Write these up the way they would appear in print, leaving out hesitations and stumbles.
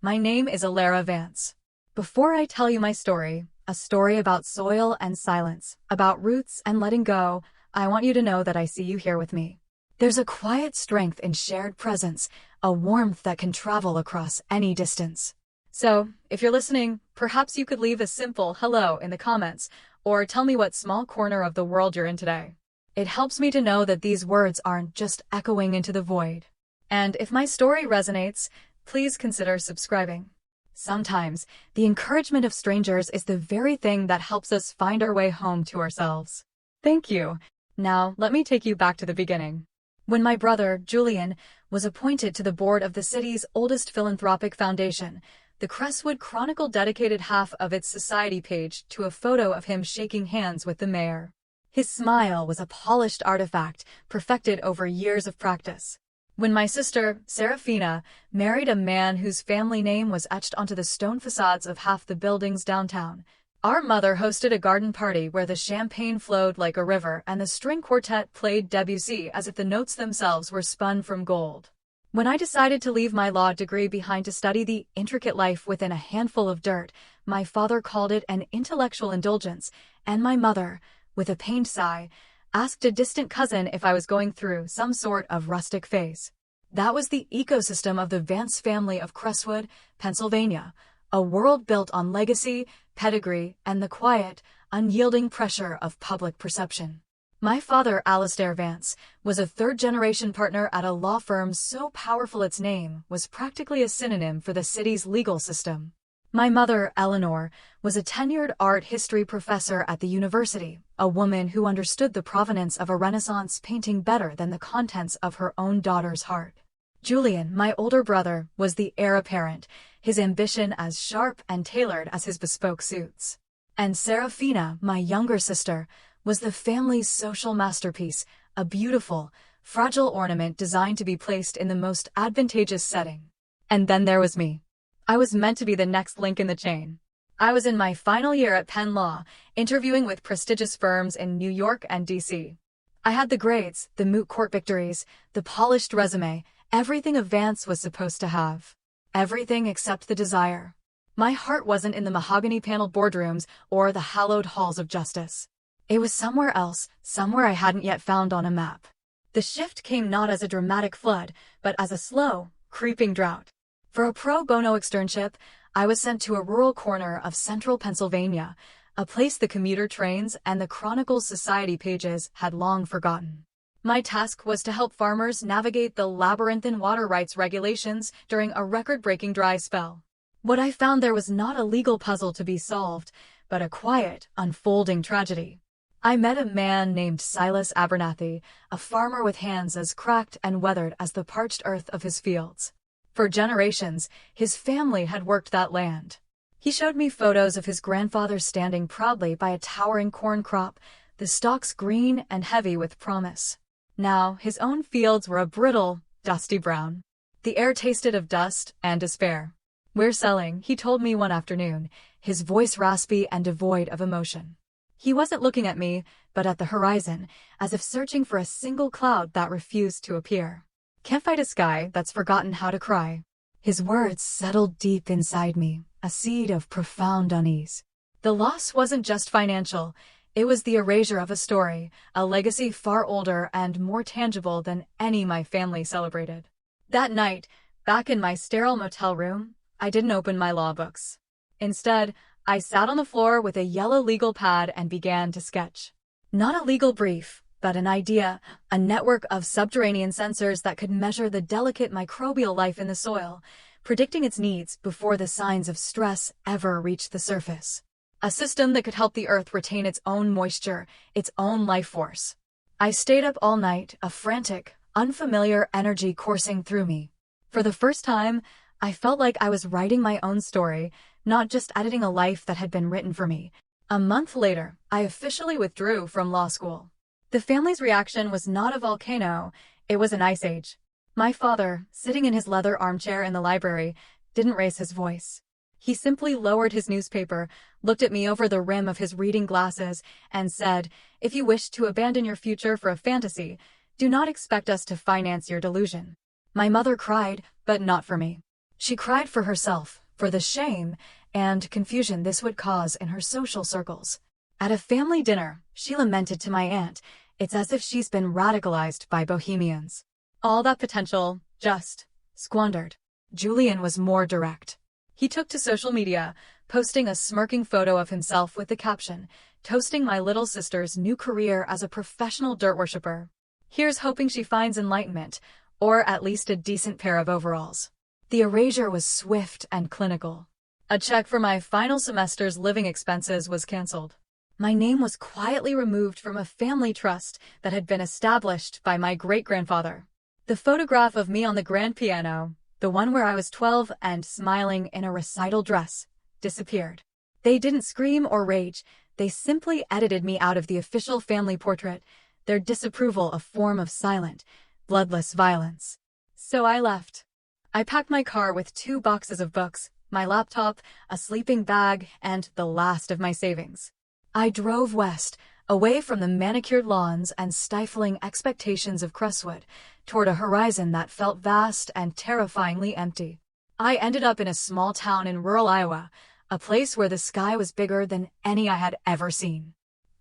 my name is Alara Vance. Before I tell you my story, a story about soil and silence, about roots and letting go, I want you to know that I see you here with me. There's a quiet strength in shared presence, a warmth that can travel across any distance. So, if you're listening, perhaps you could leave a simple hello in the comments, or tell me what small corner of the world you're in today. It helps me to know that these words aren't just echoing into the void. And if my story resonates, please consider subscribing. Sometimes, the encouragement of strangers is the very thing that helps us find our way home to ourselves. Thank you. Now, let me take you back to the beginning. When my brother, Julian, was appointed to the board of the city's oldest philanthropic foundation, the Crestwood Chronicle dedicated half of its society page to a photo of him shaking hands with the mayor. His smile was a polished artifact, perfected over years of practice. When my sister, Serafina, married a man whose family name was etched onto the stone facades of half the buildings downtown, our mother hosted a garden party where the champagne flowed like a river and the string quartet played Debussy as if the notes themselves were spun from gold. When I decided to leave my law degree behind to study the intricate life within a handful of dirt, my father called it an intellectual indulgence, and my mother, with a pained sigh, asked a distant cousin if I was going through some sort of rustic phase. That was the ecosystem of the Vance family of Crestwood, Pennsylvania, a world built on legacy, pedigree, and the quiet, unyielding pressure of public perception. My father, Alistair Vance, was a third-generation partner at a law firm so powerful its name was practically a synonym for the city's legal system. My mother, Eleanor, was a tenured art history professor at the university, a woman who understood the provenance of a Renaissance painting better than the contents of her own daughter's heart. Julian, my older brother, was the heir apparent, his ambition as sharp and tailored as his bespoke suits. And Serafina, my younger sister, was the family's social masterpiece, a beautiful, fragile ornament designed to be placed in the most advantageous setting. And then there was me. I was meant to be the next link in the chain. I was in my final year at Penn Law, interviewing with prestigious firms in New York and DC. I had the grades, the moot court victories, the polished resume, everything a Vance was supposed to have. Everything except the desire. My heart wasn't in the mahogany-paneled boardrooms or the hallowed halls of justice. It was somewhere else, somewhere I hadn't yet found on a map. The shift came not as a dramatic flood, but as a slow, creeping drought. For a pro bono externship, I was sent to a rural corner of central Pennsylvania, a place the commuter trains and the Chronicle's society pages had long forgotten. My task was to help farmers navigate the labyrinthine water rights regulations during a record-breaking dry spell. What I found there was not a legal puzzle to be solved, but a quiet, unfolding tragedy. I met a man named Silas Abernathy, a farmer with hands as cracked and weathered as the parched earth of his fields. For generations, his family had worked that land. He showed me photos of his grandfather standing proudly by a towering corn crop, the stalks green and heavy with promise. Now, his own fields were a brittle, dusty brown. The air tasted of dust and despair. "We're selling," he told me one afternoon, his voice raspy and devoid of emotion. He wasn't looking at me, but at the horizon, as if searching for a single cloud that refused to appear. "Can't fight a sky that's forgotten how to cry." His words settled deep inside me, a seed of profound unease. The loss wasn't just financial. It was the erasure of a story, a legacy far older and more tangible than any my family celebrated. That night, back in my sterile motel room, I didn't open my law books. Instead, I sat on the floor with a yellow legal pad and began to sketch. Not a legal brief, but an idea, a network of subterranean sensors that could measure the delicate microbial life in the soil, predicting its needs before the signs of stress ever reached the surface. A system that could help the earth retain its own moisture, its own life force. I stayed up all night, a frantic, unfamiliar energy coursing through me. For the first time, I felt like I was writing my own story, not just editing a life that had been written for me. A month later, I officially withdrew from law school. The family's reaction was not a volcano, it was an ice age. My father, sitting in his leather armchair in the library, didn't raise his voice. He simply lowered his newspaper, looked at me over the rim of his reading glasses, and said, "If you wish to abandon your future for a fantasy, do not expect us to finance your delusion." My mother cried, but not for me. She cried for herself, for the shame and confusion this would cause in her social circles. At a family dinner, she lamented to my aunt, "It's as if she's been radicalized by bohemians. All that potential, just squandered." Julian was more direct. He took to social media, posting a smirking photo of himself with the caption, "Toasting my little sister's new career as a professional dirt worshipper. Here's hoping she finds enlightenment, or at least a decent pair of overalls." The erasure was swift and clinical. A check for my final semester's living expenses was canceled. My name was quietly removed from a family trust that had been established by my great-grandfather. The photograph of me on the grand piano, the one where I was 12 and smiling in a recital dress, disappeared. They didn't scream or rage, they simply edited me out of the official family portrait, their disapproval a form of silent, bloodless violence. So I left. I packed my car with 2 boxes of books, my laptop, a sleeping bag, and the last of my savings. I drove west, away from the manicured lawns and stifling expectations of Crestwood, toward a horizon that felt vast and terrifyingly empty. I ended up in a small town in rural Iowa, a place where the sky was bigger than any I had ever seen.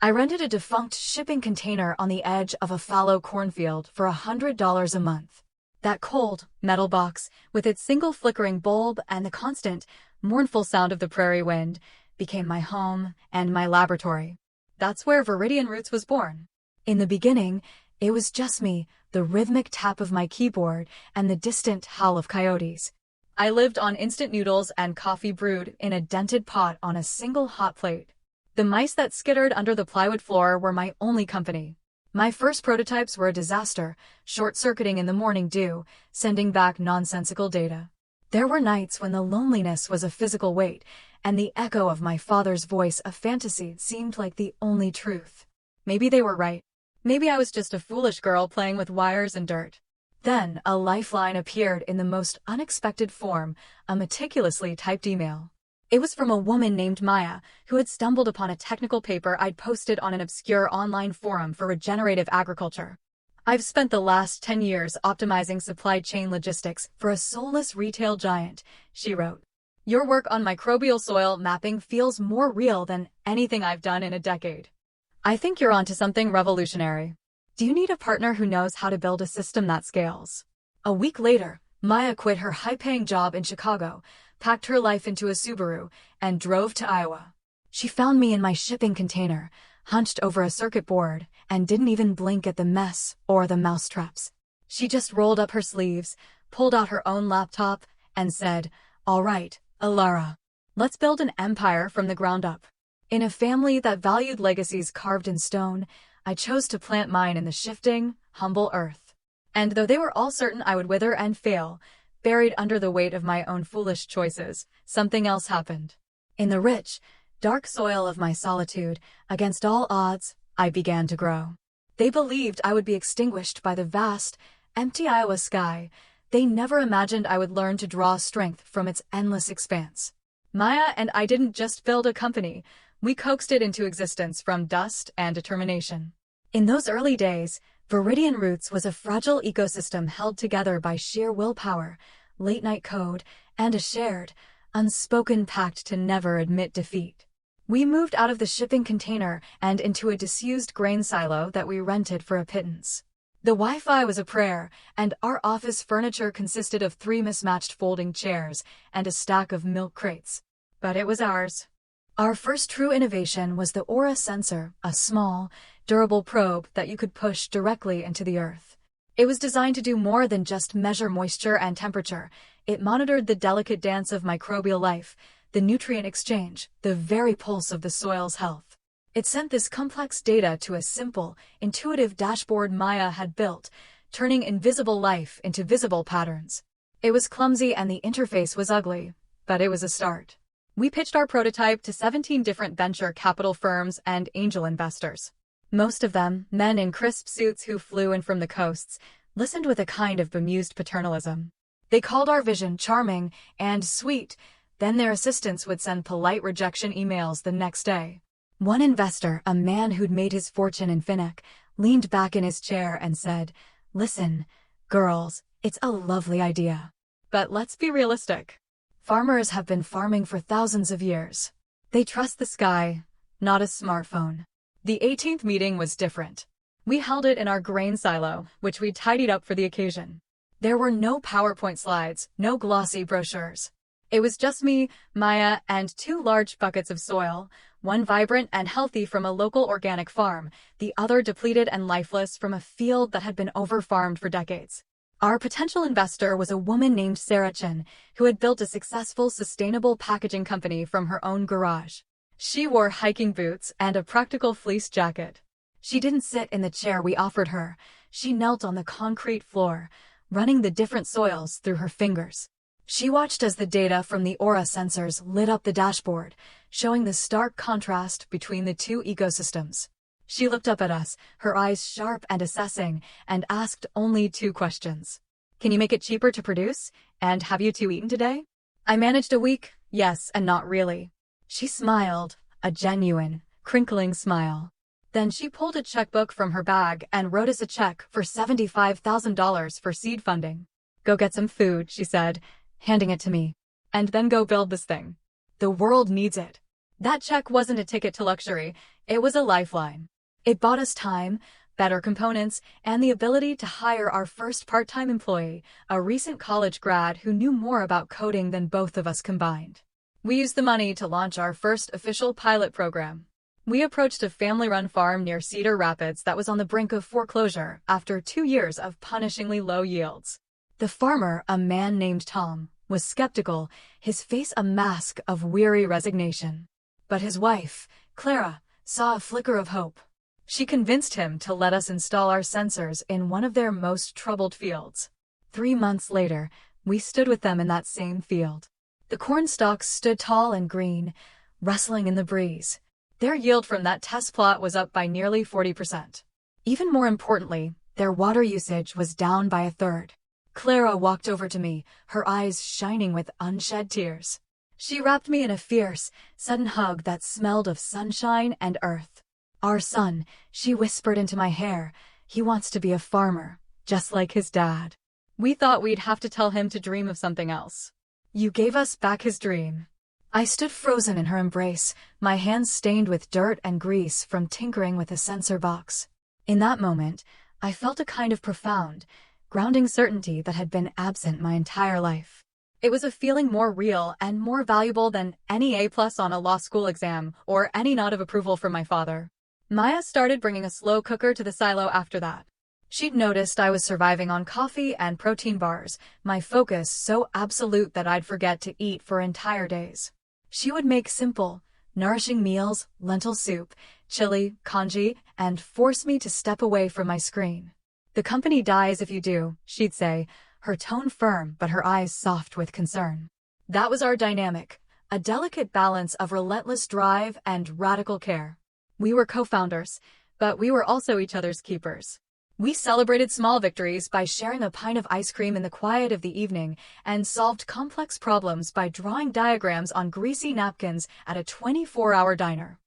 I rented a defunct shipping container on the edge of a fallow cornfield for $100 a month. That cold, metal box, with its single flickering bulb and the constant, mournful sound of the prairie wind, became my home and my laboratory. That's where Viridian Roots was born. In the beginning, it was just me, the rhythmic tap of my keyboard, and the distant howl of coyotes. I lived on instant noodles and coffee brewed in a dented pot on a single hot plate. The mice that skittered under the plywood floor were my only company. My first prototypes were a disaster, short-circuiting in the morning dew, sending back nonsensical data. There were nights when the loneliness was a physical weight, and the echo of my father's voice a fantasy seemed like the only truth. Maybe they were right. Maybe I was just a foolish girl playing with wires and dirt. Then a lifeline appeared in the most unexpected form, a meticulously typed email. It was from a woman named Maya, who had stumbled upon a technical paper I'd posted on an obscure online forum for regenerative agriculture. "I've spent the last 10 years optimizing supply chain logistics for a soulless retail giant," she wrote. "Your work on microbial soil mapping feels more real than anything I've done in a decade. I think you're onto something revolutionary. Do you need a partner who knows how to build a system that scales?" A week later, Maya quit her high-paying job in Chicago, packed her life into a Subaru, and drove to Iowa. She found me in my shipping container, hunched over a circuit board, and didn't even blink at the mess or the mousetraps. She just rolled up her sleeves, pulled out her own laptop, and said, "All right, Alara, let's build an empire from the ground up." In a family that valued legacies carved in stone, I chose to plant mine in the shifting, humble earth. And though they were all certain I would wither and fail, buried under the weight of my own foolish choices, something else happened. In the rich, dark soil of my solitude, against all odds, I began to grow. They believed I would be extinguished by the vast, empty Iowa sky. They never imagined I would learn to draw strength from its endless expanse. Maya and I didn't just build a company, we coaxed it into existence from dust and determination. In those early days, Viridian Roots was a fragile ecosystem held together by sheer willpower, late-night code, and a shared, unspoken pact to never admit defeat. We moved out of the shipping container and into a disused grain silo that we rented for a pittance. The Wi-Fi was a prayer, and our office furniture consisted of 3 mismatched folding chairs and a stack of milk crates. But it was ours. Our first true innovation was the Aura sensor, a small, durable probe that you could push directly into the earth. It was designed to do more than just measure moisture and temperature. It monitored the delicate dance of microbial life, the nutrient exchange, the very pulse of the soil's health. It sent this complex data to a simple, intuitive dashboard Maya had built, turning invisible life into visible patterns. It was clumsy and the interface was ugly, but it was a start. We pitched our prototype to 17 different venture capital firms and angel investors. Most of them, men in crisp suits who flew in from the coasts, listened with a kind of bemused paternalism. They called our vision charming and sweet, then their assistants would send polite rejection emails the next day. One investor, a man who'd made his fortune in Finnick, leaned back in his chair and said, "Listen, girls, it's a lovely idea. But let's be realistic. Farmers have been farming for thousands of years. They trust the sky, not a smartphone. The 18th meeting was different. We held it in our grain silo, which we tidied up for the occasion. There were no PowerPoint slides, no glossy brochures. It was just me, Maya, and 2 large buckets of soil, one vibrant and healthy from a local organic farm, the other depleted and lifeless from a field that had been overfarmed for decades. Our potential investor was a woman named Sarah Chen, who had built a successful sustainable packaging company from her own garage. She wore hiking boots and a practical fleece jacket. She didn't sit in the chair we offered her. She knelt on the concrete floor, running the different soils through her fingers. She watched as the data from the Aura sensors lit up the dashboard, showing the stark contrast between the 2 ecosystems. She looked up at us, her eyes sharp and assessing, and asked only 2 questions. Can you make it cheaper to produce? And have you 2 eaten today? I managed a week, yes and not really. She smiled, a genuine, crinkling smile. Then she pulled a checkbook from her bag and wrote us a check for $75,000 for seed funding. Go get some food, she said, handing it to me. And then go build this thing. The world needs it. That check wasn't a ticket to luxury, it was a lifeline. It bought us time, better components, and the ability to hire our first part-time employee, a recent college grad who knew more about coding than both of us combined. We used the money to launch our first official pilot program. We approached a family-run farm near Cedar Rapids that was on the brink of foreclosure after 2 years of punishingly low yields. The farmer, a man named Tom, was skeptical, his face a mask of weary resignation. But his wife, Clara, saw a flicker of hope. She convinced him to let us install our sensors in one of their most troubled fields. 3 months later, we stood with them in that same field. The corn stalks stood tall and green, rustling in the breeze. Their yield from that test plot was up by nearly 40%. Even more importantly, their water usage was down by 1/3. Clara walked over to me, her eyes shining with unshed tears. She wrapped me in a fierce, sudden hug that smelled of sunshine and earth. Our son, she whispered into my hair, he wants to be a farmer, just like his dad. We thought we'd have to tell him to dream of something else. You gave us back his dream. I stood frozen in her embrace, my hands stained with dirt and grease from tinkering with a sensor box. In that moment, I felt a kind of profound, grounding certainty that had been absent my entire life. It was a feeling more real and more valuable than any A+ on a law school exam or any nod of approval from my father. Maya started bringing a slow cooker to the silo after that. She'd noticed I was surviving on coffee and protein bars, my focus so absolute that I'd forget to eat for entire days. She would make simple, nourishing meals, lentil soup, chili, congee, and force me to step away from my screen. The company dies if you do, she'd say, her tone firm but her eyes soft with concern. That was our dynamic, a delicate balance of relentless drive and radical care. We were co-founders, but we were also each other's keepers. We celebrated small victories by sharing a pint of ice cream in the quiet of the evening and solved complex problems by drawing diagrams on greasy napkins at a 24-hour diner.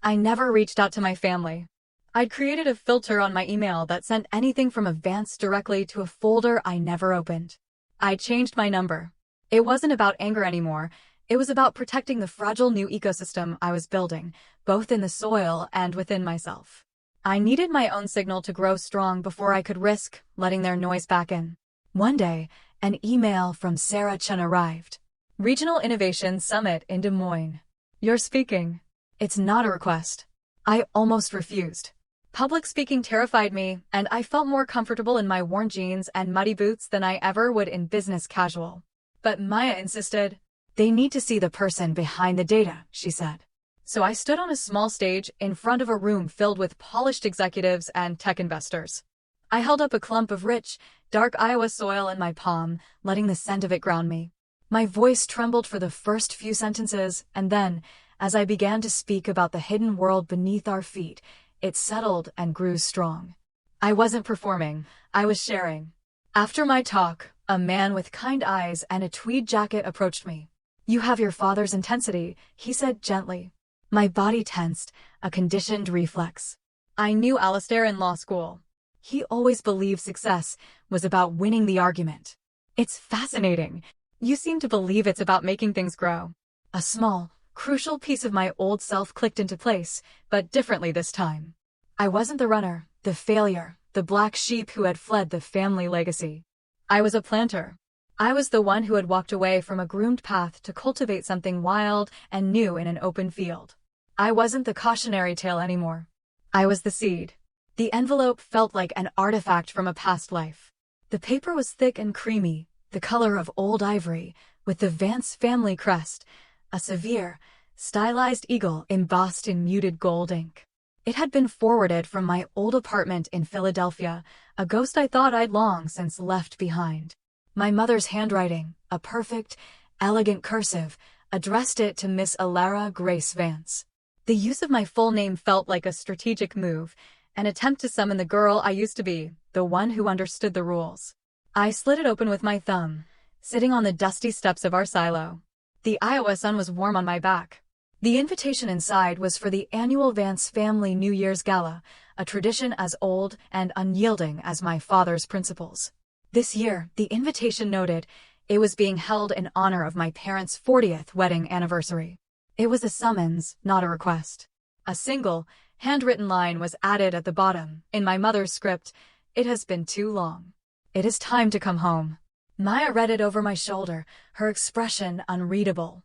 I never reached out to my family. I'd created a filter on my email that sent anything from Advance directly to a folder I never opened. I changed my number. It wasn't about anger anymore. It was about protecting the fragile new ecosystem I was building, both in the soil and within myself. I needed my own signal to grow strong before I could risk letting their noise back in. One day, an email from Sarah Chen arrived. Regional Innovation Summit in Des Moines. You're speaking. It's not a request. I almost refused. Public speaking terrified me, and I felt more comfortable in my worn jeans and muddy boots than I ever would in business casual. But Maya insisted. They need to see the person behind the data, she said. So I stood on a small stage in front of a room filled with polished executives and tech investors. I held up a clump of rich, dark Iowa soil in my palm, letting the scent of it ground me. My voice trembled for the first few sentences, and then, as I began to speak about the hidden world beneath our feet, it settled and grew strong. I wasn't performing, I was sharing. After my talk, a man with kind eyes and a tweed jacket approached me. You have your father's intensity, he said gently. My body tensed, a conditioned reflex. I knew Alistair in law school. He always believed success was about winning the argument. It's fascinating. You seem to believe it's about making things grow. A small, crucial piece of my old self clicked into place, but differently this time. I wasn't the runner, the failure, the black sheep who had fled the family legacy. I was a planter. I was the one who had walked away from a groomed path to cultivate something wild and new in an open field. I wasn't the cautionary tale anymore. I was the seed. The envelope felt like an artifact from a past life. The paper was thick and creamy, the color of old ivory, with the Vance family crest, a severe, stylized eagle embossed in muted gold ink. It had been forwarded from my old apartment in Philadelphia, a ghost I thought I'd long since left behind. My mother's handwriting, a perfect, elegant cursive, addressed it to Miss Alara Grace Vance. The use of my full name felt like a strategic move, an attempt to summon the girl I used to be, the one who understood the rules. I slid it open with my thumb, sitting on the dusty steps of our silo. The Iowa sun was warm on my back. The invitation inside was for the annual Vance family New Year's Gala, a tradition as old and unyielding as my father's principles. This year, the invitation noted, it was being held in honor of my parents' 40th wedding anniversary. It was a summons, not a request. A single, handwritten line was added at the bottom, in my mother's script, "It has been too long. It is time to come home." Maya read it over my shoulder, her expression unreadable.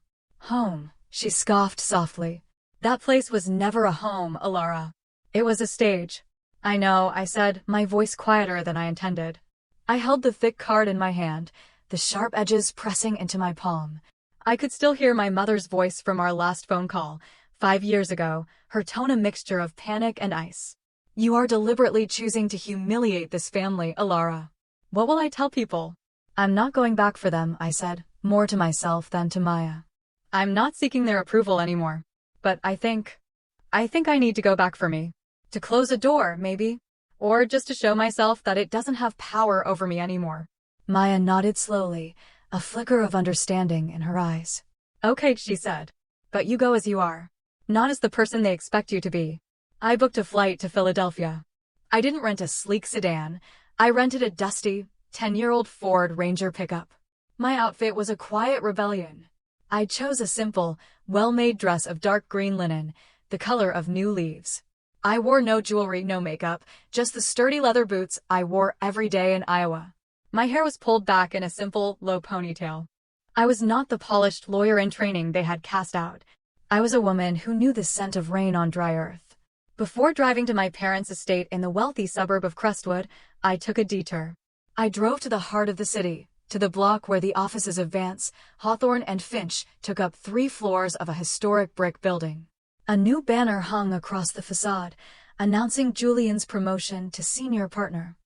"Home," she scoffed softly. "That place was never a home, Alara. It was a stage." "I know," I said, my voice quieter than I intended. I held the thick card in my hand, the sharp edges pressing into my palm. I could still hear my mother's voice from our last phone call, 5 years ago, her tone a mixture of panic and ice. "You are deliberately choosing to humiliate this family, Alara." "What will I tell people?" "I'm not going back for them," I said, more to myself than to Maya. "I'm not seeking their approval anymore. But I think I need to go back for me. To close a door, maybe. Or just to show myself that it doesn't have power over me anymore." Maya nodded slowly, a flicker of understanding in her eyes. "Okay," she said. "But you go as you are. Not as the person they expect you to be." I booked a flight to Philadelphia. I didn't rent a sleek sedan. I rented a dusty, 10-year-old Ford Ranger pickup. My outfit was a quiet rebellion. I chose a simple, well-made dress of dark green linen, the color of new leaves. I wore no jewelry, no makeup, just the sturdy leather boots I wore every day in Iowa. My hair was pulled back in a simple, low ponytail. I was not the polished lawyer in training they had cast out. I was a woman who knew the scent of rain on dry earth. Before driving to my parents' estate in the wealthy suburb of Crestwood, I took a detour. I drove to the heart of the city, to the block where the offices of Vance, Hawthorne, and Finch took up 3 floors of a historic brick building. A new banner hung across the facade, announcing Julian's promotion to senior partner.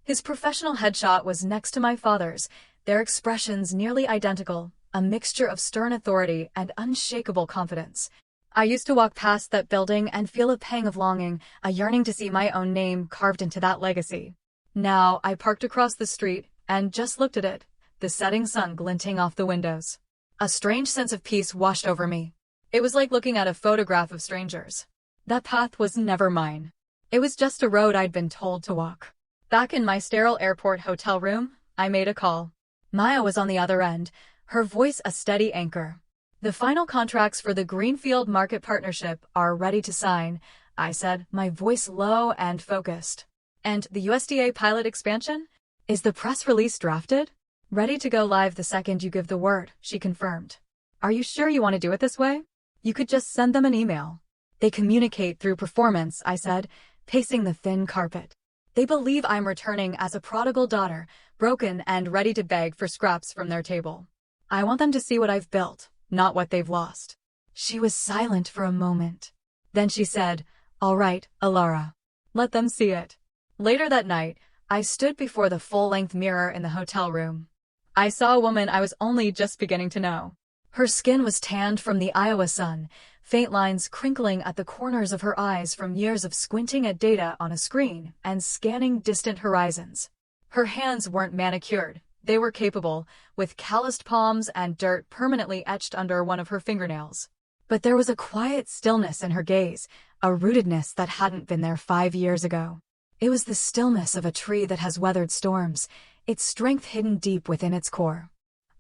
His professional headshot was next to my father's, their expressions nearly identical, a mixture of stern authority and unshakable confidence. I used to walk past that building and feel a pang of longing, a yearning to see my own name carved into that legacy. Now I parked across the street and just looked at it, the setting sun glinting off the windows. A strange sense of peace washed over me. It was like looking at a photograph of strangers. That path was never mine. It was just a road I'd been told to walk. Back in my sterile airport hotel room, I made a call. Maya was on the other end, her voice a steady anchor. "The final contracts for the Greenfield Market Partnership are ready to sign," I said, my voice low and focused. "And the USDA pilot expansion? Is the press release drafted?" "Ready to go live the second you give the word," she confirmed. "Are you sure you want to do it this way? You could just send them an email." "They communicate through performance," I said, pacing the thin carpet. "They believe I'm returning as a prodigal daughter, broken and ready to beg for scraps from their table. I want them to see what I've built, not what they've lost." She was silent for a moment. Then she said, "All right, Alara. Let them see it." Later that night, I stood before the full-length mirror in the hotel room. I saw a woman I was only just beginning to know. Her skin was tanned from the Iowa sun, faint lines crinkling at the corners of her eyes from years of squinting at data on a screen and scanning distant horizons. Her hands weren't manicured, they were capable, with calloused palms and dirt permanently etched under one of her fingernails. But there was a quiet stillness in her gaze, a rootedness that hadn't been there 5 years ago. It was the stillness of a tree that has weathered storms, its strength hidden deep within its core.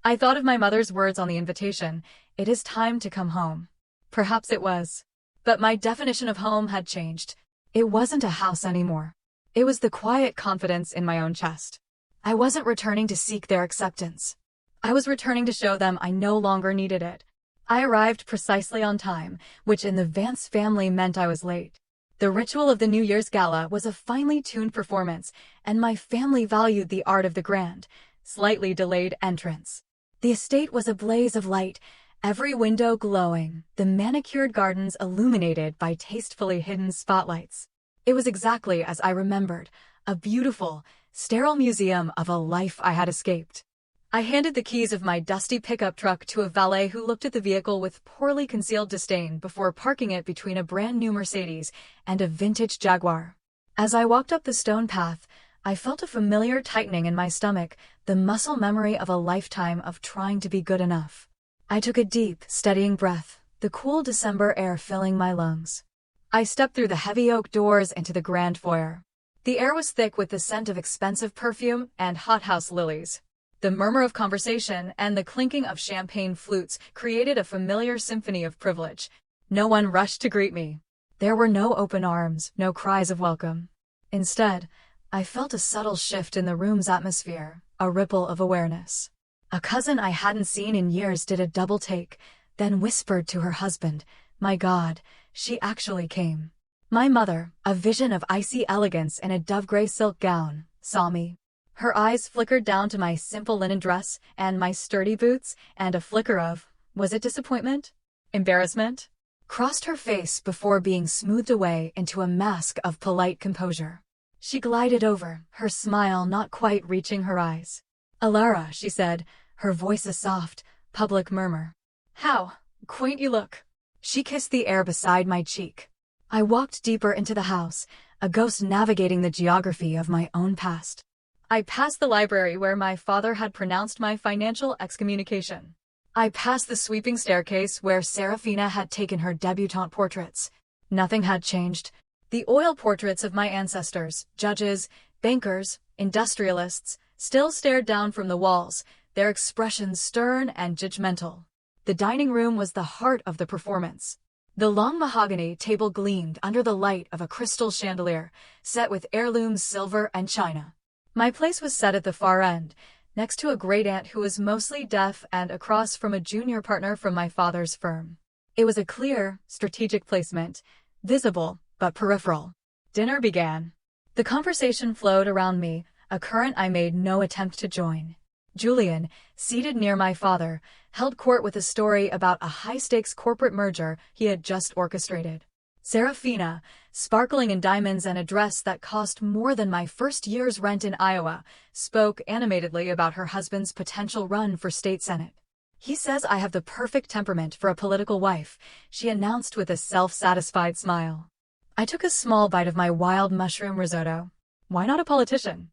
I thought of my mother's words on the invitation, "It is time to come home." Perhaps it was. But my definition of home had changed. It wasn't a house anymore. It was the quiet confidence in my own chest. I wasn't returning to seek their acceptance. I was returning to show them I no longer needed it. I arrived precisely on time, which in the Vance family meant I was late. The ritual of the New Year's Gala was a finely tuned performance, and my family valued the art of the grand, slightly delayed entrance. The estate was a blaze of light, every window glowing, the manicured gardens illuminated by tastefully hidden spotlights. It was exactly as I remembered, a beautiful, sterile museum of a life I had escaped. I handed the keys of my dusty pickup truck to a valet who looked at the vehicle with poorly concealed disdain before parking it between a brand-new Mercedes and a vintage Jaguar. As I walked up the stone path, I felt a familiar tightening in my stomach, the muscle memory of a lifetime of trying to be good enough. I took a deep, steadying breath, the cool December air filling my lungs. I stepped through the heavy oak doors into the grand foyer. The air was thick with the scent of expensive perfume and hothouse lilies. The murmur of conversation and the clinking of champagne flutes created a familiar symphony of privilege. No one rushed to greet me. There were no open arms, no cries of welcome. Instead, I felt a subtle shift in the room's atmosphere, a ripple of awareness. A cousin I hadn't seen in years did a double take, then whispered to her husband, "My God, she actually came." My mother, a vision of icy elegance in a dove-gray silk gown, saw me. Her eyes flickered down to my simple linen dress and my sturdy boots, and a flicker of, was it disappointment? Embarrassment? Crossed her face before being smoothed away into a mask of polite composure. She glided over, her smile not quite reaching her eyes. "Alara," she said, her voice a soft, public murmur. "How quaint you look." She kissed the air beside my cheek. I walked deeper into the house, a ghost navigating the geography of my own past. I passed the library where my father had pronounced my financial excommunication. I passed the sweeping staircase where Serafina had taken her debutante portraits. Nothing had changed. The oil portraits of my ancestors, judges, bankers, industrialists, still stared down from the walls, their expressions stern and judgmental. The dining room was the heart of the performance. The long mahogany table gleamed under the light of a crystal chandelier, set with heirloom silver and china. My place was set at the far end, next to a great-aunt who was mostly deaf and across from a junior partner from my father's firm. It was a clear, strategic placement, visible but peripheral. Dinner began. The conversation flowed around me, a current I made no attempt to join. Julian, seated near my father, held court with a story about a high-stakes corporate merger he had just orchestrated. Serafina, sparkling in diamonds and a dress that cost more than my first year's rent in Iowa, spoke animatedly about her husband's potential run for state senate. "He says I have the perfect temperament for a political wife," she announced with a self-satisfied smile. I took a small bite of my wild mushroom risotto. "Why not a politician?"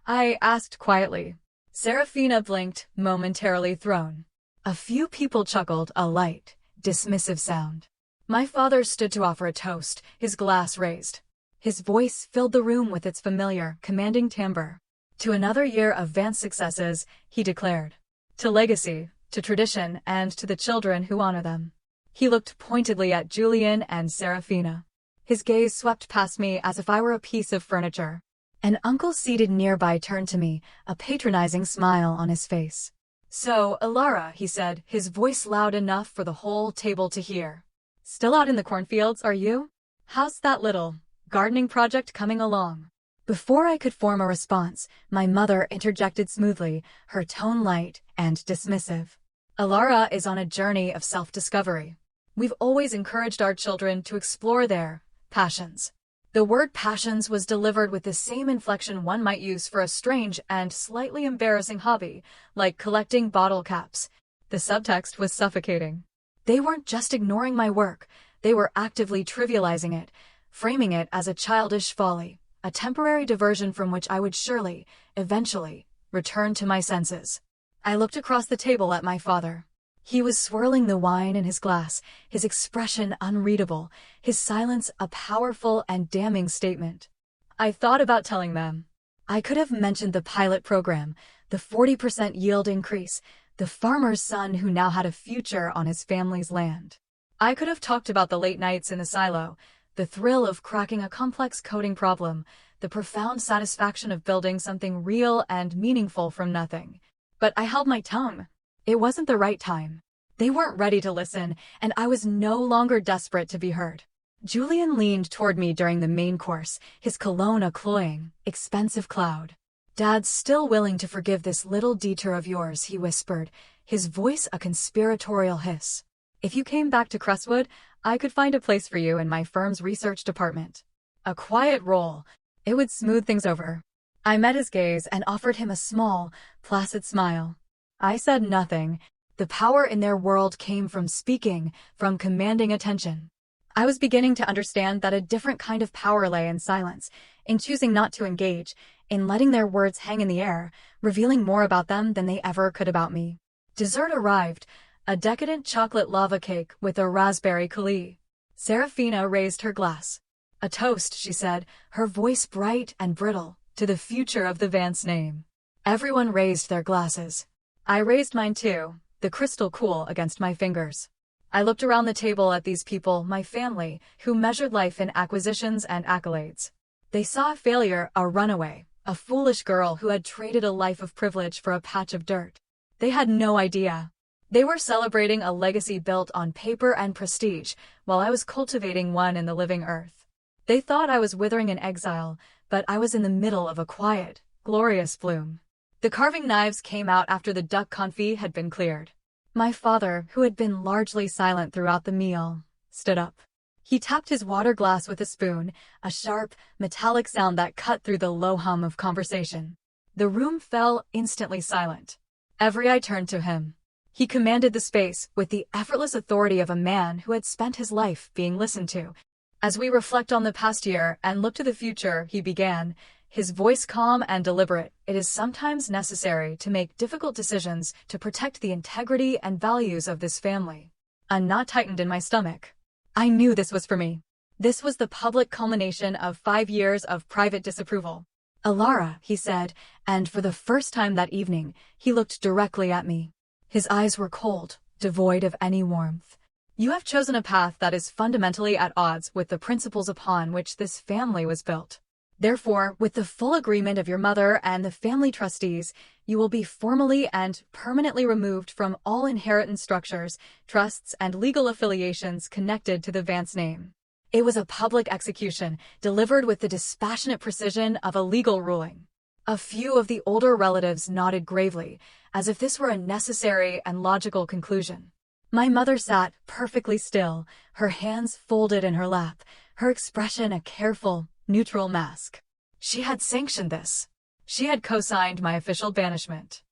I asked quietly. Serafina blinked, momentarily thrown. A few people chuckled, a light, dismissive sound. My father stood to offer a toast, his glass raised. His voice filled the room with its familiar, commanding timbre. "To another year of Vance successes," he declared. "To legacy, to tradition, and to the children who honor them." He looked pointedly at Julian and Serafina. His gaze swept past me as if I were a piece of furniture. An uncle seated nearby turned to me, a patronizing smile on his face. "So, Alara," he said, his voice loud enough for the whole table to hear. "Still out in the cornfields, are you? How's that little gardening project coming along?" Before I could form a response, my mother interjected smoothly, her tone light and dismissive. "Alara is on a journey of self-discovery. We've always encouraged our children to explore their passions." The word passions was delivered with the same inflection one might use for a strange and slightly embarrassing hobby, like collecting bottle caps. The subtext was suffocating. They weren't just ignoring my work, they were actively trivializing it, framing it as a childish folly, a temporary diversion from which I would surely, eventually, return to my senses. I looked across the table at my father. He was swirling the wine in his glass, his expression unreadable, his silence a powerful and damning statement. I thought about telling them. I could have mentioned the pilot program, the 40% yield increase, the farmer's son who now had a future on his family's land. I could have talked about the late nights in the silo, the thrill of cracking a complex coding problem, the profound satisfaction of building something real and meaningful from nothing. But I held my tongue. It wasn't the right time. They weren't ready to listen, and I was no longer desperate to be heard. Julian leaned toward me during the main course, his cologne a cloying, expensive cloud. "Dad's still willing to forgive this little detour of yours," he whispered, his voice a conspiratorial hiss. "If you came back to Crestwood, I could find a place for you in my firm's research department. A quiet role. It would smooth things over." I met his gaze and offered him a small, placid smile. I said nothing. The power in their world came from speaking, from commanding attention. I was beginning to understand that a different kind of power lay in silence, in choosing not to engage, in letting their words hang in the air, revealing more about them than they ever could about me. Dessert arrived, a decadent chocolate lava cake with a raspberry coulis. Serafina raised her glass. "A toast," she said, her voice bright and brittle, "to the future of the Vance name." Everyone raised their glasses. I raised mine too, the crystal cool against my fingers. I looked around the table at these people, my family, who measured life in acquisitions and accolades. They saw a failure, a runaway, a foolish girl who had traded a life of privilege for a patch of dirt. They had no idea. They were celebrating a legacy built on paper and prestige, while I was cultivating one in the living earth. They thought I was withering in exile, but I was in the middle of a quiet, glorious bloom. The carving knives came out after the duck confit had been cleared. My father, who had been largely silent throughout the meal, stood up. He tapped his water glass with a spoon, a sharp, metallic sound that cut through the low hum of conversation. The room fell instantly silent. Every eye turned to him. He commanded the space with the effortless authority of a man who had spent his life being listened to. "As we reflect on the past year and look to the future," he began, his voice calm and deliberate, "it is sometimes necessary to make difficult decisions to protect the integrity and values of this family." A knot tightened in my stomach. I knew this was for me. This was the public culmination of 5 years of private disapproval. "Alara," he said, and for the first time that evening, he looked directly at me. His eyes were cold, devoid of any warmth. "You have chosen a path that is fundamentally at odds with the principles upon which this family was built. Therefore, with the full agreement of your mother and the family trustees, you will be formally and permanently removed from all inheritance structures, trusts, and legal affiliations connected to the Vance name." It was a public execution, delivered with the dispassionate precision of a legal ruling. A few of the older relatives nodded gravely, as if this were a necessary and logical conclusion. My mother sat perfectly still, her hands folded in her lap, her expression a careful, neutral mask. She had sanctioned this. She had co-signed my official banishment.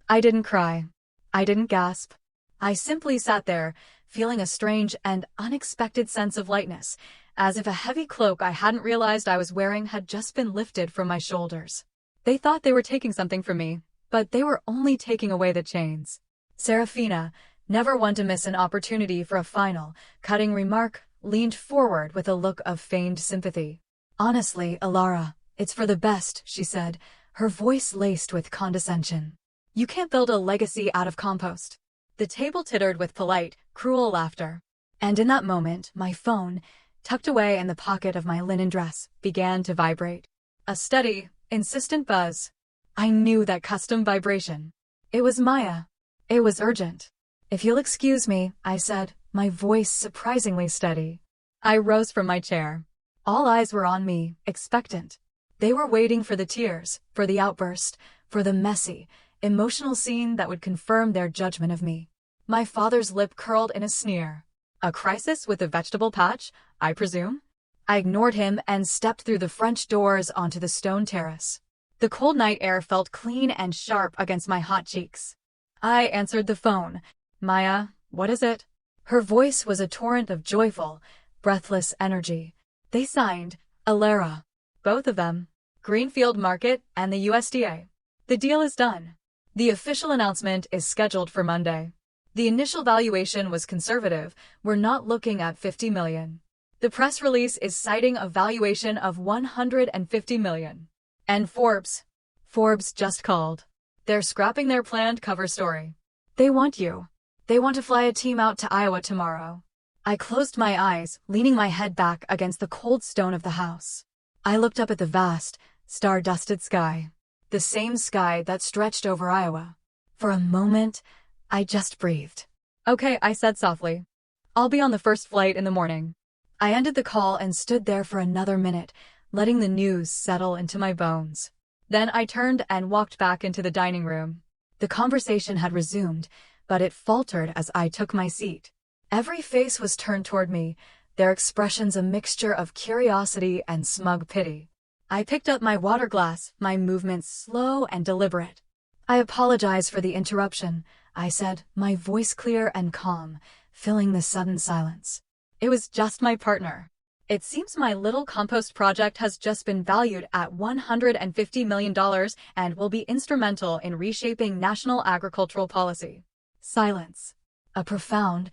I didn't cry. I didn't gasp. I simply sat there, feeling a strange and unexpected sense of lightness, as if a heavy cloak I hadn't realized I was wearing had just been lifted from my shoulders. They thought they were taking something from me, but they were only taking away the chains. Serafina, never one to miss an opportunity for a final, cutting remark, leaned forward with a look of feigned sympathy. "Honestly, Alara, it's for the best," she said, her voice laced with condescension. "You can't build a legacy out of compost." The table tittered with polite, cruel laughter. And in that moment, my phone, tucked away in the pocket of my linen dress, began to vibrate. A steady, insistent buzz. I knew that custom vibration. It was Maya. It was urgent. "If you'll excuse me," I said, my voice surprisingly steady. I rose from my chair. All eyes were on me, expectant. They were waiting for the tears, for the outburst, for the messy, emotional scene that would confirm their judgment of me. My father's lip curled in a sneer. "A crisis with a vegetable patch, I presume?" I ignored him and stepped through the French doors onto the stone terrace. The cold night air felt clean and sharp against my hot cheeks. I answered the phone. "Maya, what is it?" Her voice was a torrent of joyful, breathless energy. "They signed, Alara. Both of them. Greenfield Market and the USDA. The deal is done. The official announcement is scheduled for Monday. The initial valuation was conservative. We're not looking at $50 million. The press release is citing a valuation of $150 million. And Forbes, Forbes just called. They're scrapping their planned cover story. They want you. They want to fly a team out to Iowa tomorrow. I closed my eyes, leaning my head back against the cold stone of the house. I looked up at the vast, star-dusted sky. The same sky that stretched over Iowa. For a moment, I just breathed. Okay, I said softly. I'll be on the first flight in the morning. I ended the call and stood there for another minute, letting the news settle into my bones. Then I turned and walked back into the dining room. The conversation had resumed, but it faltered as I took my seat. Every face was turned toward me, their expressions a mixture of curiosity and smug pity. I picked up my water glass, my movements slow and deliberate. I apologize for the interruption, I said, my voice clear and calm, filling the sudden silence. It was just my partner. It seems my little compost project has just been valued at $150 million and will be instrumental in reshaping national agricultural policy. Silence. A profound,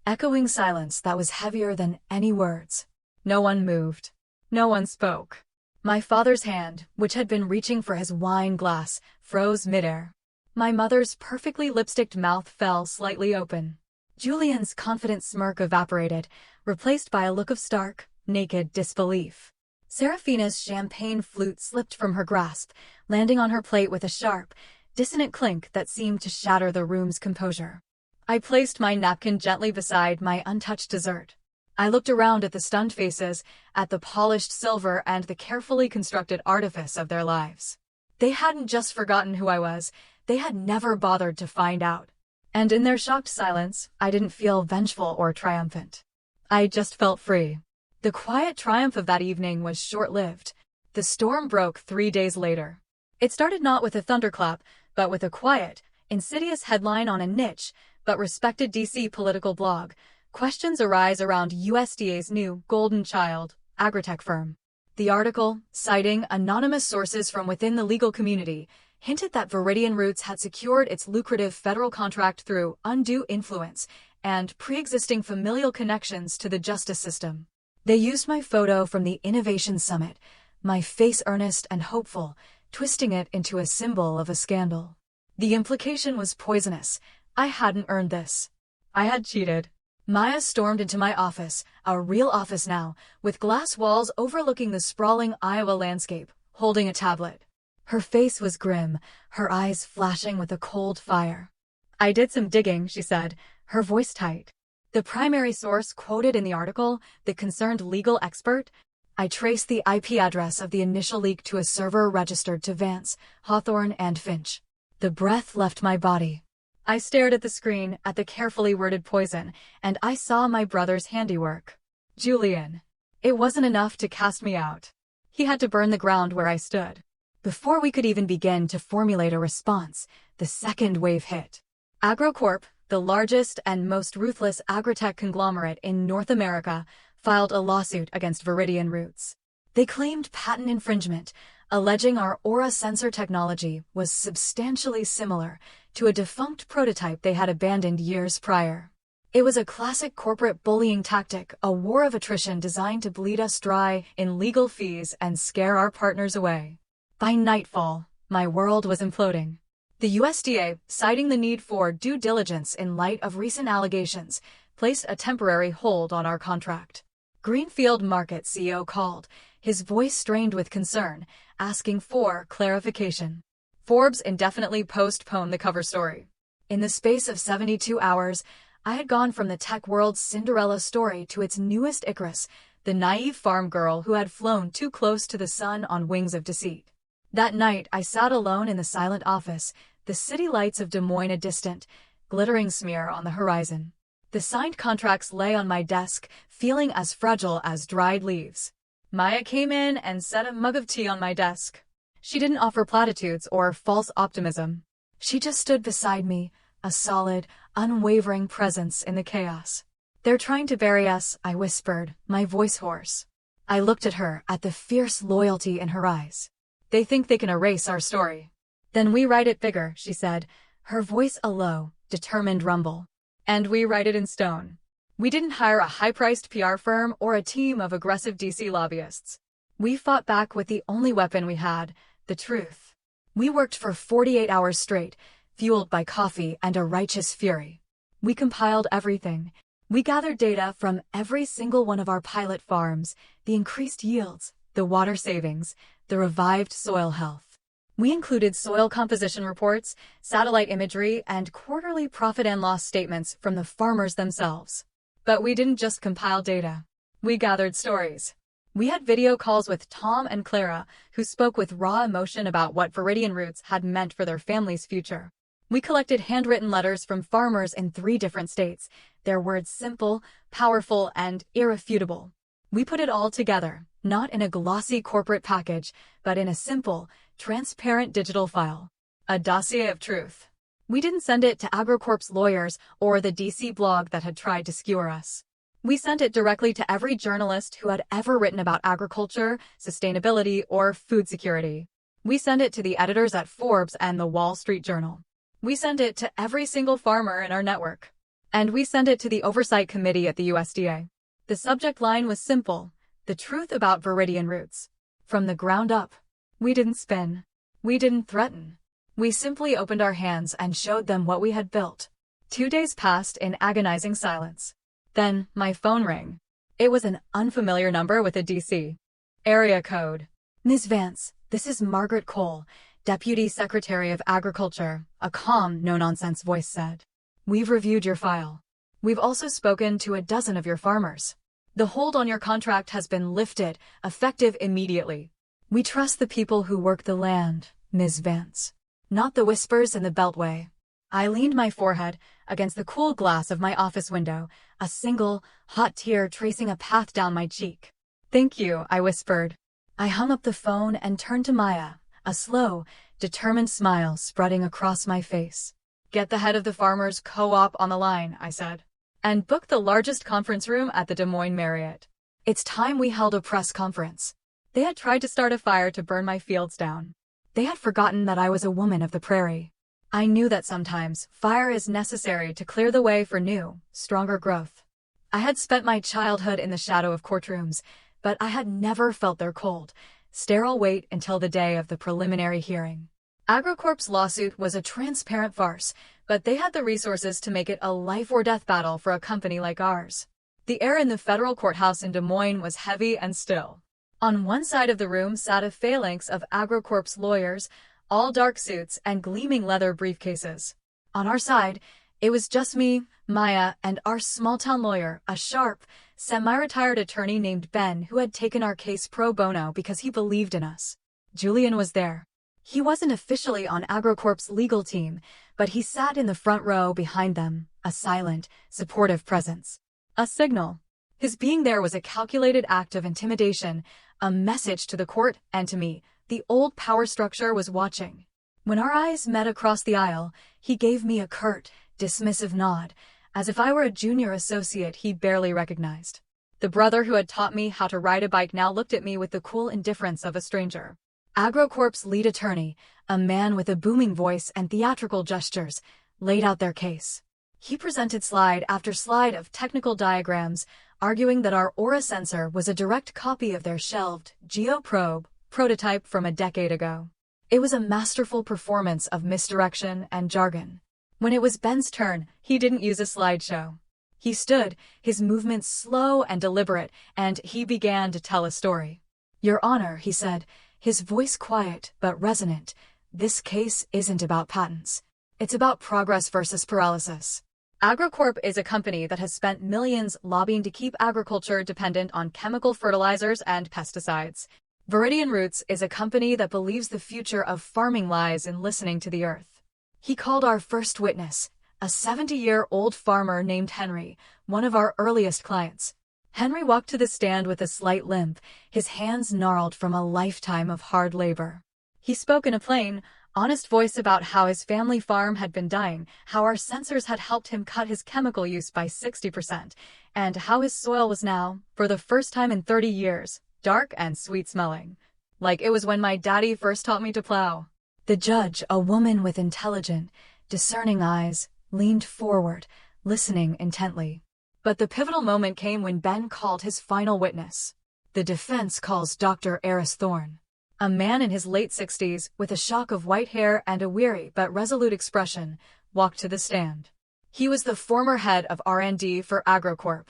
echoing silence that was heavier than any words. No one moved. No one spoke. My father's hand, which had been reaching for his wine glass, froze midair. My mother's perfectly lipsticked mouth fell slightly open. Julian's confident smirk evaporated, replaced by a look of stark, naked disbelief. Serafina's champagne flute slipped from her grasp, landing on her plate with a sharp, dissonant clink that seemed to shatter the room's composure. I placed my napkin gently beside my untouched dessert. I looked around at the stunned faces, at the polished silver and the carefully constructed artifice of their lives. They hadn't just forgotten who I was, they had never bothered to find out. And in their shocked silence, I didn't feel vengeful or triumphant. I just felt free. The quiet triumph of that evening was short-lived. The storm broke 3 days later. It started not with a thunderclap, but with a quiet, insidious headline on a niche, but respected DC political blog. Questions arise around USDA's new Golden Child agritech firm. The article, citing anonymous sources from within the legal community, hinted that Viridian Roots had secured its lucrative federal contract through undue influence and pre-existing familial connections to the justice system. They used my photo from the Innovation Summit, my face earnest and hopeful, twisting it into a symbol of a scandal. The implication was poisonous. I hadn't earned this. I had cheated. Maya stormed into my office, our real office now, with glass walls overlooking the sprawling Iowa landscape, holding a tablet. Her face was grim, her eyes flashing with a cold fire. I did some digging, she said, her voice tight. The primary source quoted in the article, the concerned legal expert. I traced the IP address of the initial leak to a server registered to Vance, Hawthorne, and Finch. The breath left my body. I stared at the screen, at the carefully worded poison, and I saw my brother's handiwork. Julian. It wasn't enough to cast me out. He had to burn the ground where I stood. Before we could even begin to formulate a response, the second wave hit. AgroCorp, the largest and most ruthless agritech conglomerate in North America, filed a lawsuit against Viridian Roots. They claimed patent infringement, alleging our Aura sensor technology was substantially similar to a defunct prototype they had abandoned years prior. It was a classic corporate bullying tactic, a war of attrition designed to bleed us dry in legal fees and scare our partners away. By nightfall, my world was imploding. The USDA, citing the need for due diligence in light of recent allegations, placed a temporary hold on our contract. Greenfield Market CEO called, his voice strained with concern, asking for clarification. Forbes indefinitely postponed the cover story. In the space of 72 hours, I had gone from the tech world's Cinderella story to its newest Icarus, the naive farm girl who had flown too close to the sun on wings of deceit. That night, I sat alone in the silent office, the city lights of Des Moines a distant, glittering smear on the horizon. The signed contracts lay on my desk, feeling as fragile as dried leaves. Maya came in and set a mug of tea on my desk. She didn't offer platitudes or false optimism. She just stood beside me, a solid, unwavering presence in the chaos. "They're trying to bury us," I whispered, my voice hoarse. I looked at her, at the fierce loyalty in her eyes. "They think they can erase our story." "Then we write it bigger," she said, her voice a low, determined rumble. "And we write it in stone. We didn't hire a high-priced PR firm or a team of aggressive DC lobbyists. We fought back with the only weapon we had, the truth. We worked for 48 hours straight, fueled by coffee and a righteous fury. We compiled everything. We gathered data from every single one of our pilot farms, the increased yields, the water savings, the revived soil health. We included soil composition reports, satellite imagery, and quarterly profit and loss statements from the farmers themselves. But we didn't just compile data. We gathered stories. We had video calls with Tom and Clara, who spoke with raw emotion about what Viridian roots had meant for their family's future. We collected handwritten letters from farmers in 3 different states, their words simple, powerful, and irrefutable. We put it all together, not in a glossy corporate package, but in a simple, transparent digital file. A dossier of truth. We didn't send it to AgroCorp's lawyers or the DC blog that had tried to skewer us. We sent it directly to every journalist who had ever written about agriculture, sustainability, or food security. We sent it to the editors at Forbes and the Wall Street Journal. We sent it to every single farmer in our network. And we sent it to the Oversight Committee at the USDA. The subject line was simple: the truth about Viridian roots. From the ground up. We didn't spin. We didn't threaten. We simply opened our hands and showed them what we had built. 2 days passed in agonizing silence. Then, my phone rang. It was an unfamiliar number with a DC area code. "Ms. Vance, this is Margaret Cole, Deputy Secretary of Agriculture," a calm, no-nonsense voice said. "We've reviewed your file. We've also spoken to a dozen of your farmers. The hold on your contract has been lifted, effective immediately. We trust the people who work the land, Ms. Vance, not the whispers in the Beltway." I leaned my forehead against the cool glass of my office window, a single, hot tear tracing a path down my cheek. "Thank you," I whispered. I hung up the phone and turned to Maya, a slow, determined smile spreading across my face. "Get the head of the Farmers Co-op on the line," I said, "and book the largest conference room at the Des Moines Marriott." It's time we held a press conference. They had tried to start a fire to burn my fields down. They had forgotten that I was a woman of the prairie. I knew that sometimes fire is necessary to clear the way for new, stronger growth. I had spent my childhood in the shadow of courtrooms, but I had never felt their cold, sterile wait until the day of the preliminary hearing. AgroCorp's lawsuit was a transparent farce, but they had the resources to make it a life-or-death battle for a company like ours. The air in the federal courthouse in Des Moines was heavy and still. On one side of the room sat a phalanx of AgroCorp's lawyers, all dark suits and gleaming leather briefcases. On our side, it was just me, Maya, and our small-town lawyer, a sharp, semi-retired attorney named Ben who had taken our case pro bono because he believed in us. Julian was there. He wasn't officially on AgroCorp's legal team, but he sat in the front row behind them, a silent, supportive presence. A signal. His being there was a calculated act of intimidation, a message to the court and to me. The old power structure was watching. When our eyes met across the aisle, he gave me a curt, dismissive nod, as if I were a junior associate he barely recognized. The brother who had taught me how to ride a bike now looked at me with the cool indifference of a stranger. AgroCorp's lead attorney, a man with a booming voice and theatrical gestures, laid out their case. He presented slide after slide of technical diagrams, arguing that our Aura sensor was a direct copy of their shelved GeoProbe prototype from a decade ago. It was a masterful performance of misdirection and jargon. When it was Ben's turn, he didn't use a slideshow. He stood, his movements slow and deliberate, and he began to tell a story. "Your Honor," he said, his voice quiet but resonant, "this case isn't about patents. It's about progress versus paralysis. AgroCorp is a company that has spent millions lobbying to keep agriculture dependent on chemical fertilizers and pesticides. Viridian Roots is a company that believes the future of farming lies in listening to the earth." He called our first witness, a 70-year-old farmer named Henry, one of our earliest clients. Henry walked to the stand with a slight limp, his hands gnarled from a lifetime of hard labor. He spoke in a plain, honest voice about how his family farm had been dying, how our sensors had helped him cut his chemical use by 60%, and how his soil was now, for the first time in 30 years, dark and sweet-smelling. Like it was when my daddy first taught me to plow. The judge, a woman with intelligent, discerning eyes, leaned forward, listening intently. But the pivotal moment came when Ben called his final witness. The defense calls Dr. Eris Thorne, A man in his late 60s, with a shock of white hair and a weary but resolute expression, walked to the stand. He was the former head of R&D for AgroCorp.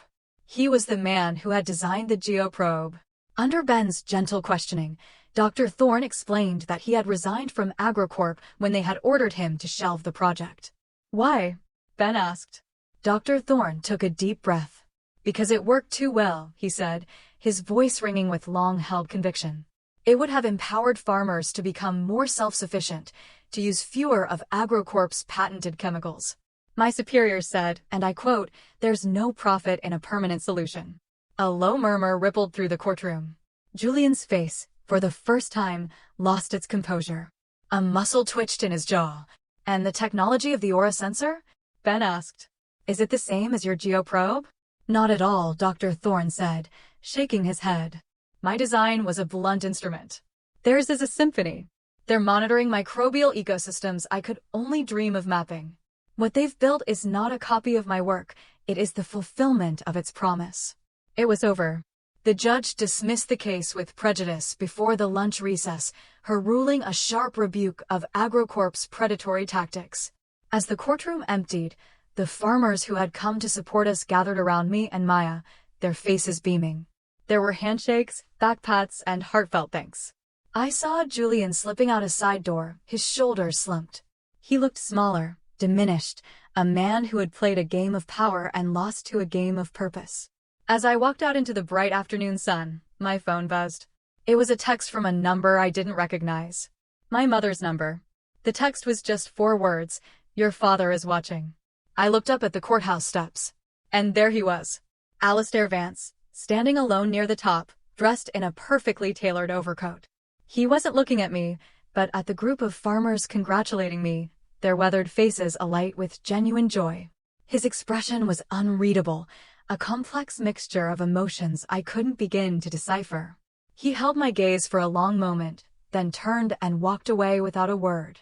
He was the man who had designed the geoprobe. Under Ben's gentle questioning, Dr. Thorne explained that he had resigned from AgroCorp when they had ordered him to shelve the project. "Why?" Ben asked. Dr. Thorne took a deep breath. "Because it worked too well," he said, his voice ringing with long-held conviction. "It would have empowered farmers to become more self-sufficient, to use fewer of AgroCorp's patented chemicals. My superiors said, and I quote, 'There's no profit in a permanent solution.'" A low murmur rippled through the courtroom. Julian's face, for the first time, lost its composure. A muscle twitched in his jaw. "And the technology of the aura sensor?" Ben asked. "Is it the same as your geoprobe?" "Not at all," Dr. Thorne said, shaking his head. "My design was a blunt instrument. Theirs is a symphony. They're monitoring microbial ecosystems I could only dream of mapping. What they've built is not a copy of my work, it is the fulfillment of its promise." It was over. The judge dismissed the case with prejudice before the lunch recess, her ruling a sharp rebuke of AgroCorp's predatory tactics. As the courtroom emptied, the farmers who had come to support us gathered around me and Maya, their faces beaming. There were handshakes, backpats, and heartfelt thanks. I saw Julian slipping out a side door, his shoulders slumped. He looked smaller, diminished, a man who had played a game of power and lost to a game of purpose. As I walked out into the bright afternoon sun, my phone buzzed. It was a text from a number I didn't recognize. My mother's number. The text was just 4 words, "Your father is watching." I looked up at the courthouse steps. And there he was. Alistair Vance, standing alone near the top, dressed in a perfectly tailored overcoat. He wasn't looking at me, but at the group of farmers congratulating me, their weathered faces alight with genuine joy. His expression was unreadable, a complex mixture of emotions I couldn't begin to decipher. He held my gaze for a long moment, then turned and walked away without a word.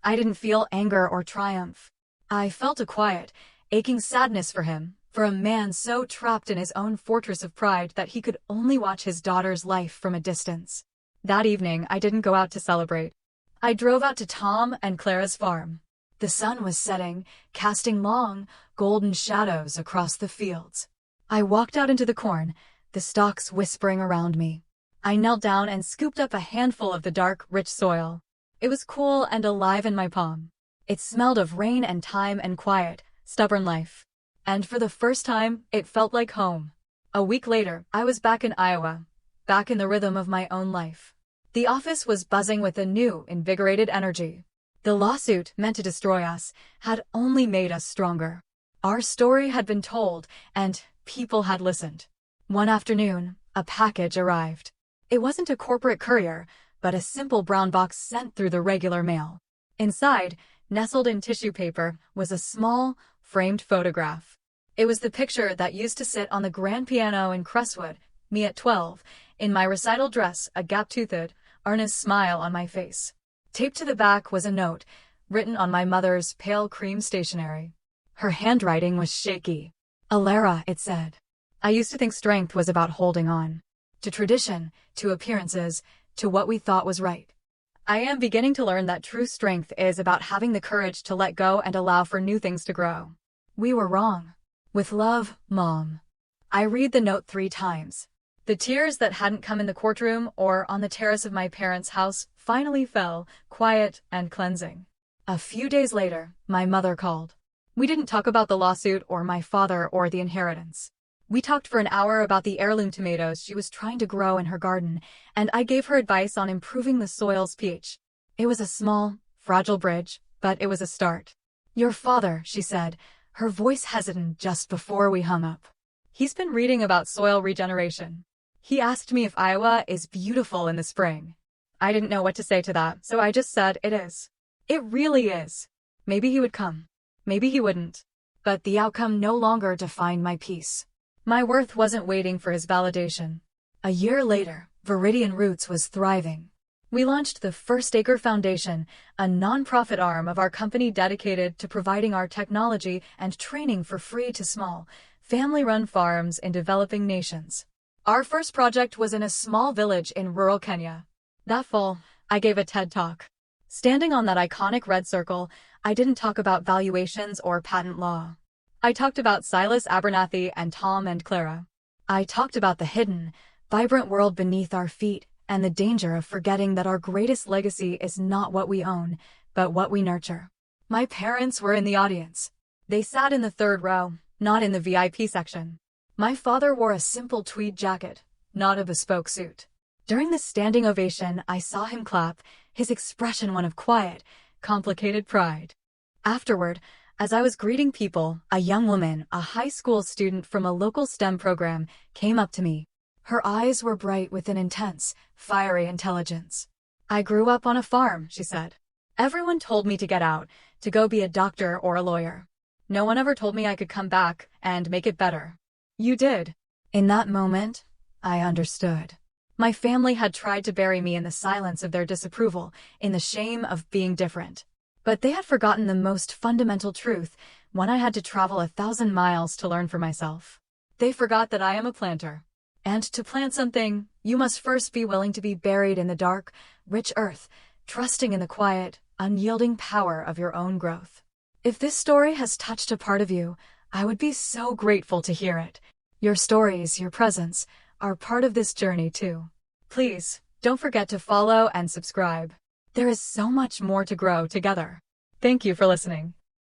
I didn't feel anger or triumph. I felt a quiet, aching sadness for him, for a man so trapped in his own fortress of pride that he could only watch his daughter's life from a distance. That evening, I didn't go out to celebrate. I drove out to Tom and Clara's farm. The sun was setting, casting long, golden shadows across the fields. I walked out into the corn, the stalks whispering around me. I knelt down and scooped up a handful of the dark, rich soil. It was cool and alive in my palm. It smelled of rain and time and quiet, stubborn life. And for the first time, it felt like home. A week later, I was back in Iowa, back in the rhythm of my own life. The office was buzzing with a new, invigorated energy. The lawsuit, meant to destroy us, had only made us stronger. Our story had been told, and people had listened. One afternoon, a package arrived. It wasn't a corporate courier, but a simple brown box sent through the regular mail. Inside, nestled in tissue paper, was a small, framed photograph. It was the picture that used to sit on the grand piano in Crestwood, me at 12, in my recital dress, a gap-toothed, earnest smile on my face. Taped to the back was a note, written on my mother's pale cream stationery. Her handwriting was shaky. "Alara," it said. "I used to think strength was about holding on. To tradition, to appearances, to what we thought was right. I am beginning to learn that true strength is about having the courage to let go and allow for new things to grow. We were wrong. With love, Mom." I read the note 3 times. The tears that hadn't come in the courtroom or on the terrace of my parents' house finally fell, quiet and cleansing. A few days later, my mother called. We didn't talk about the lawsuit or my father or the inheritance. We talked for an hour about the heirloom tomatoes she was trying to grow in her garden, and I gave her advice on improving the soil's pH. It was a small, fragile bridge, but it was a start. "Your father," she said, her voice hesitant just before we hung up. "He's been reading about soil regeneration. He asked me if Iowa is beautiful in the spring." I didn't know what to say to that, so I just said it is. It really is. Maybe he would come. Maybe he wouldn't. But the outcome no longer defined my peace. My worth wasn't waiting for his validation. A year later, Viridian Roots was thriving. We launched the First Acre Foundation, a nonprofit arm of our company dedicated to providing our technology and training for free to small, family-run farms in developing nations. Our first project was in a small village in rural Kenya. That fall, I gave a TED Talk. Standing on that iconic red circle, I didn't talk about valuations or patent law. I talked about Silas Abernathy and Tom and Clara. I talked about the hidden, vibrant world beneath our feet and the danger of forgetting that our greatest legacy is not what we own, but what we nurture. My parents were in the audience. They sat in the third row, not in the VIP section. My father wore a simple tweed jacket, not a bespoke suit. During the standing ovation, I saw him clap, his expression one of quiet, complicated pride. Afterward, as I was greeting people, a young woman, a high school student from a local STEM program, came up to me. Her eyes were bright with an intense, fiery intelligence. "I grew up on a farm," she said. "Everyone told me to get out, to go be a doctor or a lawyer. No one ever told me I could come back and make it better. You did." In that moment, I understood. My family had tried to bury me in the silence of their disapproval, in the shame of being different. But they had forgotten the most fundamental truth, one I had to travel 1,000 miles to learn for myself. They forgot that I am a planter. And to plant something, you must first be willing to be buried in the dark, rich earth, trusting in the quiet, unyielding power of your own growth. If this story has touched a part of you, I would be so grateful to hear it. Your stories, your presence, are part of this journey too. Please, don't forget to follow and subscribe. There is so much more to grow together. Thank you for listening.